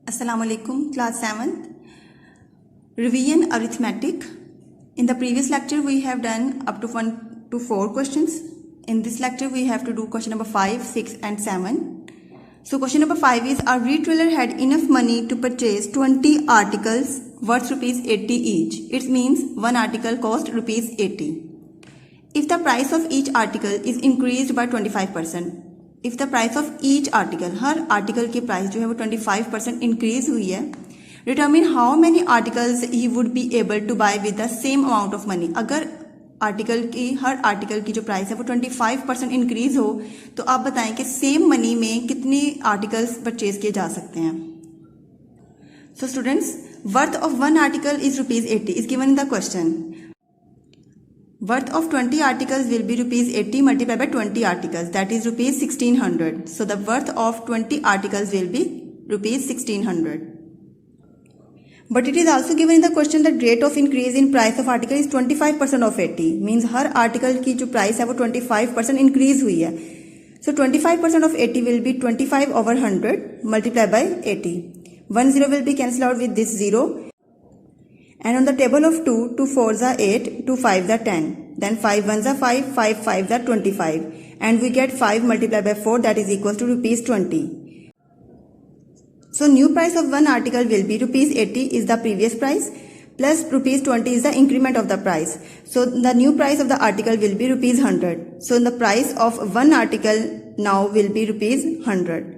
Assalamu alaikum, class 7th. Revision arithmetic. In the previous lecture, we have done up to 1 to 4 questions. In this lecture, we have to do question number 5, 6 and 7. So question number 5 is, our retailer had enough money to purchase 20 articles worth rupees 80 each. It means one article cost rupees 80. If the price of each article is increased by 25%, if the price of each article, her article की price जो है वो 25% increase हुई है, determine how many articles he would be able to buy with the same amount of money. अगर article की हर article की जो प्राइस है वो 25% इंक्रीज हो तो आप बताएं कि सेम मनी में कितनी आर्टिकल्स परचेज किए जा सकते हैं. So students, worth of one article is rupees 80 is given in the question. Worth of 20 articles will be rupees 80 multiplied by 20 articles, that is rupees 1600. So the worth of 20 articles will be rupees 1600. But it is also given in the question that rate of increase in price of article is 25% of 80. Means her article की जो price है वो 25% increase हुई है. So 25% of 80 will be 25 over 100 multiplied by 80. 1 0 will be cancelled out with this 0. And on the table of 2, 2 4s are 8, 2 5s are 10. Then 5 1s are 5, 5 5s are 25. And we get 5 multiplied by 4, that is equals to rupees 20. So new price of one article will be rupees 80 is the previous price plus rupees 20 is the increment of the price. So the new price of the article will be rupees 100. So the price of one article now will be rupees 100.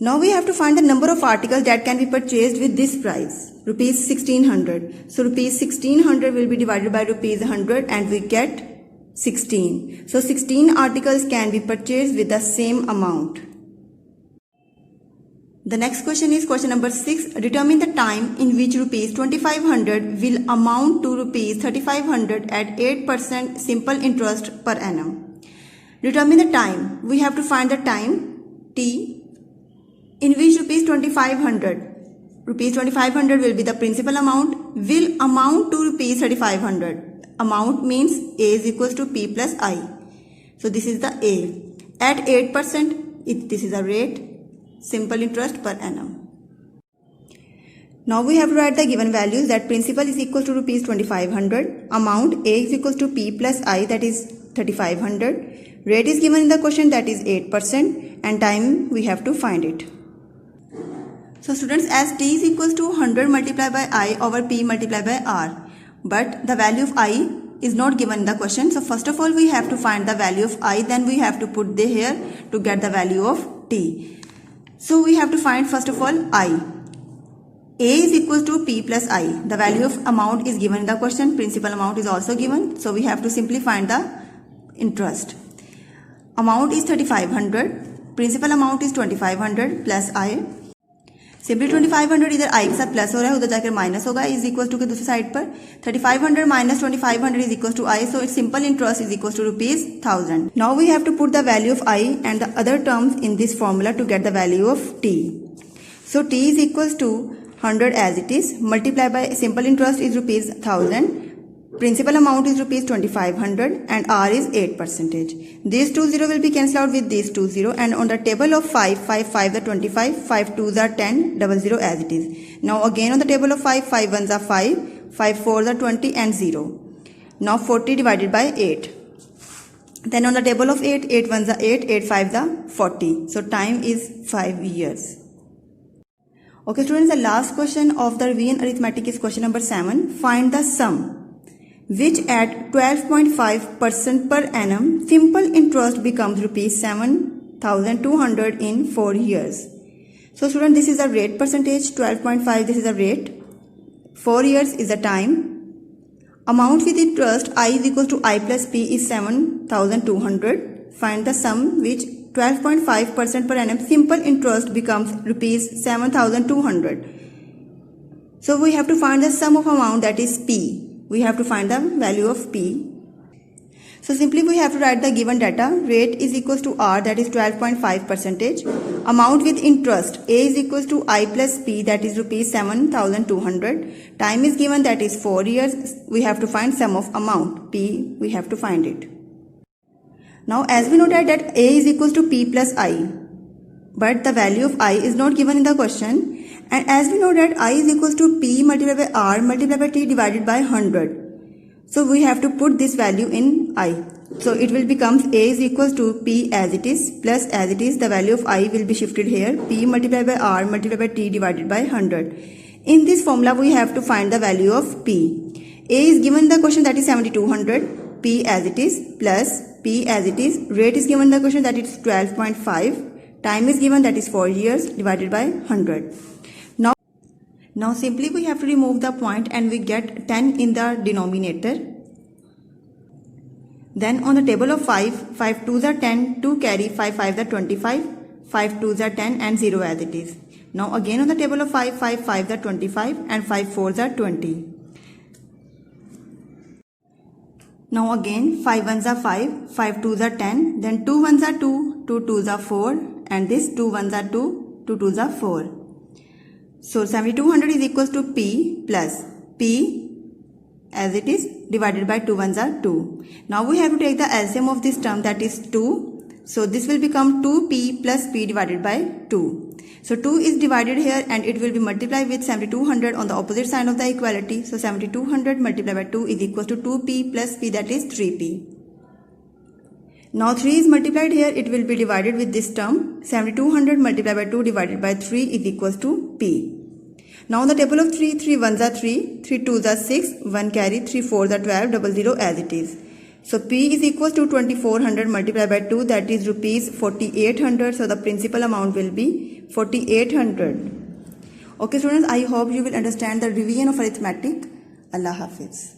Now we have to find the number of articles that can be purchased with this price, rupees 1600. So rupees 1600 will be divided by rupees 100 and we get 16. So 16 articles can be purchased with the same amount. The next question is question number 6. Determine the time in which rupees 2500 will amount to rupees 3500 at 8% simple interest per annum. Determine the time. We have to find the time t in which rupees 2500 will be the principal amount, will amount to rupees 3500. Amount means A is equals to P plus I. So this is the A. At 8%, this is a rate, simple interest per annum. Now we have to write the given values, that principal is equal to rupees 2500, amount A is equals to P plus I, that is 3500. Rate is given in the question, that is 8%, and time we have to find it. So students, as t is equals to 100 multiplied by I over p multiplied by r, but the value of I is not given in the question. So first of all we have to find the value of I, then we have to put the here to get the value of t. So we have to find first of all I. A is equals to p plus I. The value of amount is given in the question, principal amount is also given. So we have to simply find the interest. Amount is 3500, principal amount is 2500 plus I. Simply 2500 इधर आई के साथ plus हो रहा है, उधर जाकर minus होगा, is equal to के दूसरी साइड पर 3500 minus 2500 is equal to I. So it's simple interest is equal to rupees 1000. Now we have to put the value of I and the other terms in this formula to get the value of T. So T is equal to 100 as it is multiply by simple interest is rupees 1000. Principal amount is rupees 2500 and R is 8%. These 2 0 will be cancelled out with these 2 0, and on the table of 5, 5 5 are 25, 5 2s are 10, 0 as it is. Now again on the table of 5, 5 1s are 5, 5 4s are 20 and 0. Now 40 divided by 8. Then on the table of 8, 8 1s are 8, 8 5s are 40. So time is 5 years. Okay students, the last question of the revision arithmetic is question number 7. Find the sum which at 12.5% per annum simple interest becomes rupees 7,200 in 4 years. So student, this is a rate percentage, 12.5 this is a rate, 4 years is the time. Amount with interest I is equal to I plus P is 7,200. Find the sum which 12.5% per annum simple interest becomes rupees 7,200. So we have to find the sum of amount, that is P. We have to find the value of P. So simply we have to write the given data. Rate is equals to R, that is 12.5%. Amount with interest A is equals to I plus P, that is rupees 7,200. Time is given, that is 4 years. We have to find sum of amount P. We have to find it. Now as we noted that A is equals to P plus I. but the value of I is not given in the question. And as we know that I is equals to P multiplied by R multiplied by T divided by 100. So we have to put this value in I. So it will become A is equals to P as it is plus as it is the value of I will be shifted here, P multiplied by R multiplied by T divided by 100. In this formula we have to find the value of P. A is given in the question, that is 7200, P as it is plus P as it is, rate is given in the question, that is 12.5, time is given, that is 4 years, divided by 100. Now simply we have to remove the point and we get 10 in the denominator. Then on the table of 5, 5 2s are 10, 2 carry, 5 5s are 25, 5 2s are 10 and 0 as it is. Now again on the table of 5, 5 5s are 25 and 5 4s are 20. Now again 5 1s are 5, 5 2s are 10, then 2 1s are 2, 2 2s are 4 and this 2 1s are 2, 2 2s are 4. So 7200 is equals to P plus P as it is divided by 2 1s are 2. Now we have to take the LCM of this term, that is 2. So this will become 2P plus P divided by 2. So 2 is divided here and it will be multiplied with 7200 on the opposite side of the equality. So 7200 multiplied by 2 is equals to 2P plus P, that is 3P. Now 3 is multiplied here, it will be divided with this term. 7200 multiplied by 2 divided by 3 is equals to P. Now on the table of 3, 3 1s are 3, 3 2s are 6, 1 carry, 3 4s are 12, 00 as it is. So P is equals to 2400 multiplied by 2, that is rupees 4800. So the principal amount will be 4800. Okay students, I hope you will understand the revision of arithmetic. Allah Hafiz.